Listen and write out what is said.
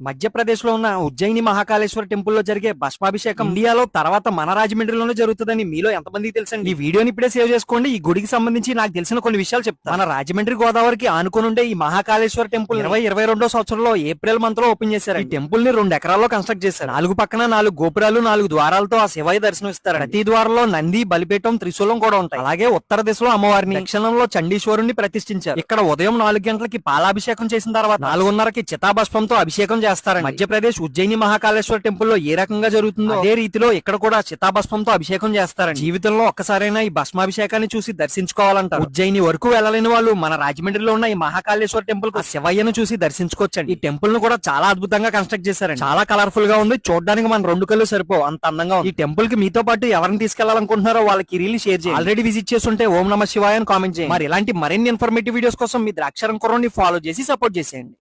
మధ్యప్రదేశ్ లో ఉన్న ఉజ్జయిని మహాకాళేశ్వర టెంపుల్ లో జరిగే భస్మాభిషేకం ఇండియాలో తర్వాత మన రాజమండ్రిలోనే జరుగుతుందని మీలో ఎంతమందికి తెలుసండి? ఈ వీడియోని ఇప్పుడే సేవ్ చేసుకోండి. ఈ గుడికి సంబంధించి నాకు తెలిసిన కొన్ని విషయాలు చెప్తాను. మన రాజమండ్రి గోదావరికి ఆనుకుని ఉండే ఈ మహాకాళేశ్వర టెంపుల్ 2022 సంవత్సరంలో ఏప్రిల్ మంత్ లో ఓపెన్ చేశారు. ఈ టెంపుల్ ని 2 ఎకరాల్లో కన్స్ట్రక్ట్ చేశారు. 4 పక్కన 4 గోపురాలు, 4 ద్వారాలతో ఆ శివయ్య దర్శనం ఇస్తారు. ప్రతి ద్వారంలో నంది, బలిపీఠం, త్రిశూలం కూడా ఉంటాయి. అలాగే ఉత్తర దిశలో అమ్మవారిని, దక్షిణంలో చండీశ్వరుణ్ణి ప్రతిష్ఠించారు. ఇక్కడ ఉదయం 4 గంటలకి పాలాభిషేకం చేసిన తర్వాత 4:30కి చితాభస్మంతో అభిషేకం చేస్తారు. మధ్యప్రదేశ్ ఉజ్జయిని మహాకాళేశ్వర టెంపుల్ లో ఏ రకంగా జరుగుతుందో అదే రీతిలో ఇక్కడ కూడా చితాభస్మంతో అభిషేకం చేస్తారు. జీవితంలో ఒక్కసారైనా ఈ భస్మాభిషేకాన్ని చూసి దర్శించుకోవాలంటారు. ఉజ్జయిని వరకు వెళ్ళలేని వాళ్ళు మన రాజమండ్రిలో ఉన్న ఈ మహాకాళేశ్వర టెంపుల్ కు శివయ్యను చూసి దర్శించుకోవచ్చండి. ఈ టెంపుల్ ను కూడా చాలా అద్భుతంగా కన్స్ట్రక్ట్ చేశారండి. చాలా కలర్ఫుల్ గా ఉంది. చూడడానికి మన 2 కళ్ళు సరిపో అంత అందంగా ఉంది. ఈ టెంపుల్ కి మీతో పాటు ఎవరిని తీసుకెళ్లాలనుకుంటున్నారో వాళ్ళకి రీల్ షేర్ చేయండి. ఆల్రెడీ విజిట్ చేస్తుంటే ఓం నమః శివాయ అని కామెంట్ చేయండి. మరి ఇలాంటి మరిన్ని ఇన్ఫర్మేటివ్ వీడియోస్ కోసం మీ ద్రాక్షరం కుర్రని ఫాలో చేసి సపోర్ట్ చేసేయండి.